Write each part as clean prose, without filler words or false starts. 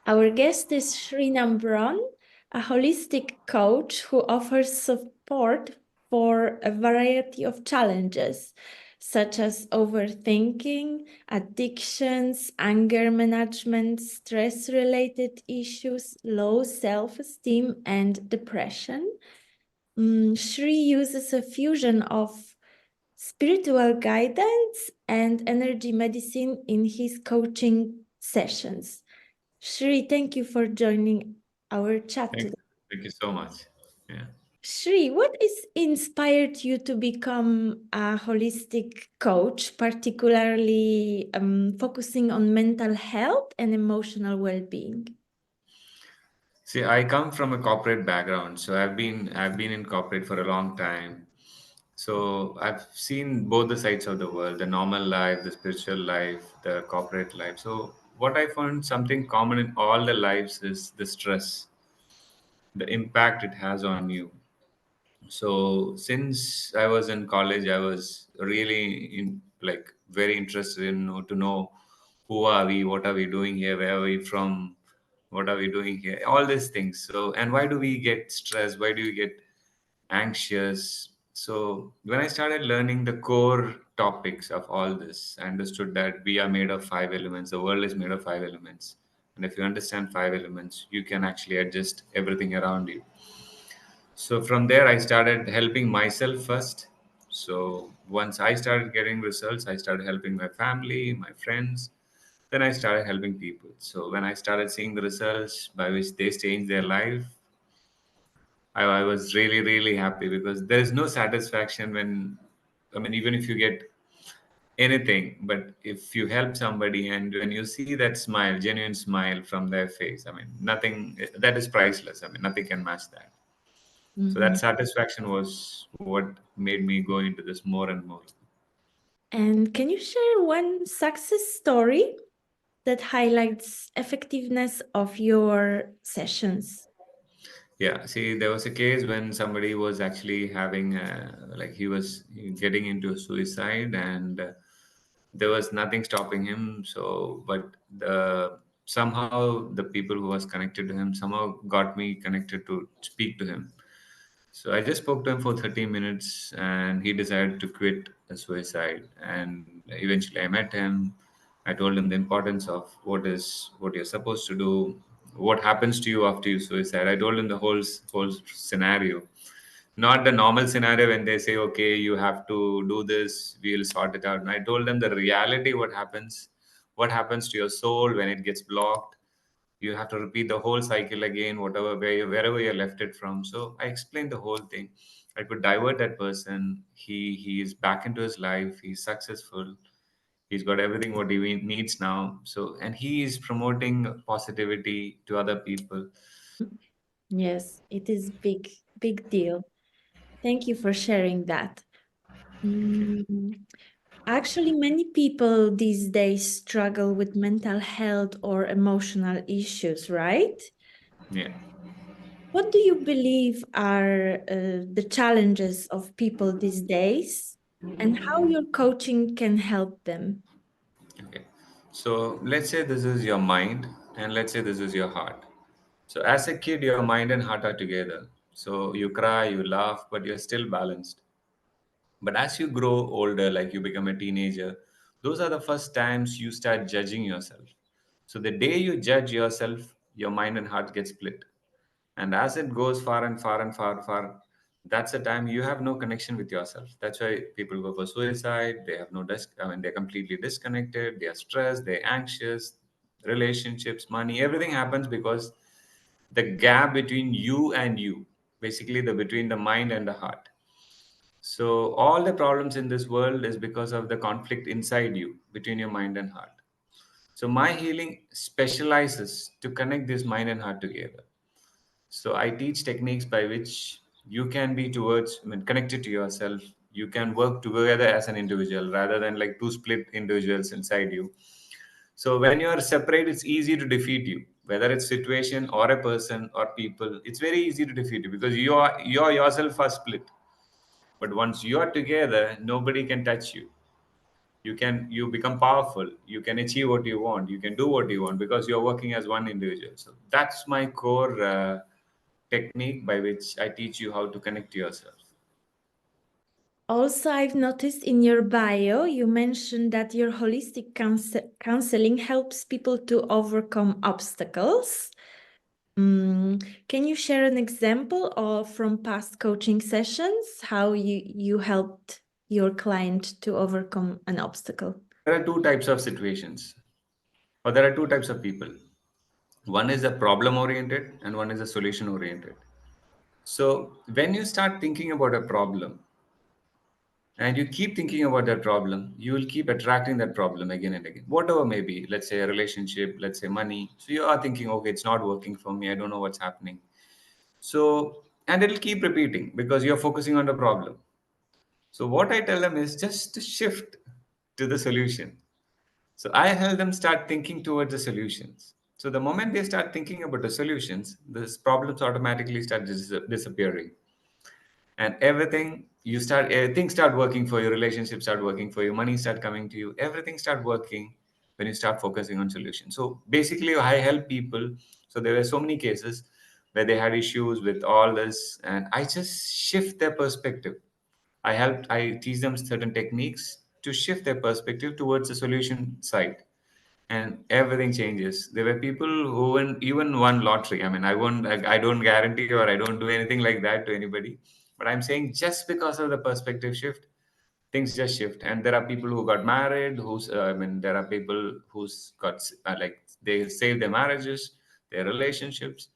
Our guest is Sree Nambron, a holistic coach who offers support for a variety of challenges, such as overthinking, addictions, anger management, stress related issues, low self esteem, and depression. Sree uses a fusion of spiritual guidance and energy medicine in his coaching sessions. Sree, thank you for joining our chat Thank, today. thank you so much. Yeah. Sree, what is inspired you to become a holistic coach, particularly focusing on mental health and emotional well-being? See, I come from a corporate background, so I've been in corporate for a long time. So I've seen both the sides of the world, the normal life, the spiritual life, the corporate life. So what I found something common in all the lives is the stress, the impact it has on you. So since I was in college, I was really like very interested in to know who are we, what are we doing here, where are we from, what are we doing here, all these things. So and why do we get stressed? Why do we get anxious? So when I started learning the core topics of all this, I understood that we are made of five elements. The world is made of five elements, and if you understand five elements, you can actually adjust everything around you. So from there, I started helping myself first. So once I started getting results, I started helping my family, my friends. Then I started helping people. So when I started seeing the results by which they changed their life, I was really, really happy because there is no satisfaction when, I mean, even if you get anything, but if you help somebody and when you see that smile, genuine smile from their face, I mean, nothing that is priceless. I mean, nothing can match that. So that Mhm. satisfaction was what made me go into this more and more. And can you share one success story that highlights effectiveness of your sessions? Yeah, see, there was a case when somebody was actually having, like, he was getting into suicide, and there was nothing stopping him. So, but somehow the people who was connected to him somehow got me connected to speak to him. So I just spoke to him for 30 minutes and he decided to quit the suicide. And eventually I met him. I told him the importance of what you're supposed to do, what happens to you after you suicide. I told him the whole scenario. Not the normal scenario when they say, okay, you have to do this, we'll sort it out. And I told them the reality, what happens to your soul when it gets blocked. You have to repeat the whole cycle again, wherever you left it from. So I explained the whole thing. I could divert that person. He is back into his life. He's successful. He's got everything what he needs now. So and he is promoting positivity to other people. Yes, it is big deal. Thank you for sharing that. Mm, Actually, many people these days struggle with mental health or emotional issues, right? Yeah. What do you believe are the challenges of people these days and how your coaching can help them? Okay. So let's say this is your mind and let's say this is your heart. So as a kid, your mind and heart are together. So you cry, you laugh, but you're still balanced. But as you grow older, like you become a teenager, those are the first times you start judging yourself. So the day you judge yourself, your mind and heart get split. And as it goes far and far and far, that's the time you have no connection with yourself. That's why people go for suicide. They have no I mean, they're completely disconnected. They are stressed. They're anxious. Relationships, money, everything happens because the gap between you and you, basically the between the mind and the heart. So all the problems in this world is because of the conflict inside you between your mind and heart. So my healing specializes to connect this mind and heart together. So I teach techniques by which you can be I mean, connected to yourself. You can work together as an individual rather than like two split individuals inside you. So when you are separate, it's easy to defeat you. Whether it's situation or a person or people, it's very easy to defeat you because you are yourself are split. But once you are together, nobody can touch you. You become powerful, you can achieve what you want, you can do what you want because you're working as one individual. So that's my core technique by which I teach you how to connect to yourself. Also, I've noticed in your bio, you mentioned that your holistic counseling helps people to overcome obstacles. Can you share an example of from past coaching sessions how you helped your client to overcome an obstacle? There are two types of situations, or there are two types of people. One is a problem oriented and one is a solution oriented. So when you start thinking about a problem and you keep thinking about that problem, you will keep attracting that problem again and again, whatever may be. Let's say a relationship, let's say money. So you are thinking, okay, it's not working for me, I don't know what's happening. So, and it'll keep repeating because you're focusing on the problem. So what I tell them is just to shift to the solution. So I help them start thinking towards the solutions. So the moment they start thinking about the solutions, these problems automatically start disappearing, and everything start working for you. Relationships start working for you. Money start coming to you. Everything start working when you start focusing on solutions. So basically, I help people. So there were so many cases where they had issues with all this, and I just shift their perspective. I teach them certain techniques to shift their perspective towards the solution side, and everything changes. There were people who even won lottery. I mean, I don't guarantee or I don't do anything like that to anybody, but I'm saying just because of the perspective shift, things just shift. And there are people who got married, I mean, there are people who's got like they saved their marriages, their relationships.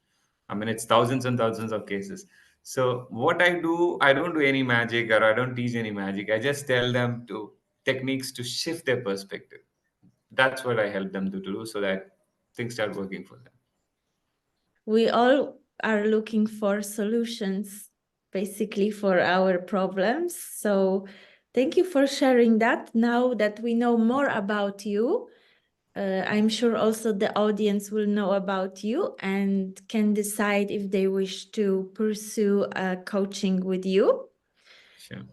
I mean, it's thousands and thousands of cases. So what I do, I don't do any magic or I don't teach any magic. I just tell them to techniques to shift their perspective. That's what I help them to do so that things start working for them. We all are looking for solutions basically for our problems. So thank you for sharing that. Now that we know more about you, I'm sure also the audience will know about you and can decide if they wish to pursue coaching with you. Sure.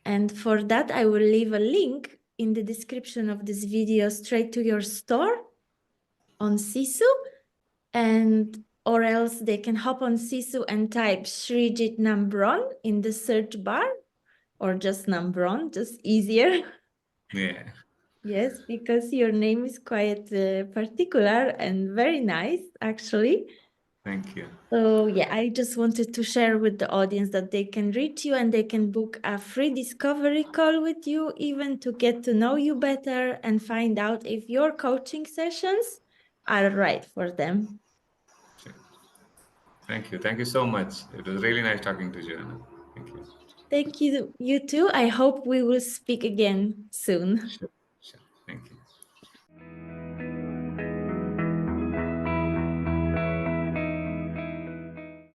And for that, I will leave a link in the description of this video straight to your store on Sisu, and or else they can hop on Sisu and type Sree Nambron in the search bar, or just Nambron, just easier. Yeah. Yes, because your name is quite particular and very nice, actually. Thank you. So yeah, I just wanted to share with the audience that they can reach you and they can book a free discovery call with you, even to get to know you better and find out if your coaching sessions are right for them. Sure. Thank you. Thank you so much. It was really nice talking to you, Anna. Thank you. Thank you, you too. I hope we will speak again soon. Sure.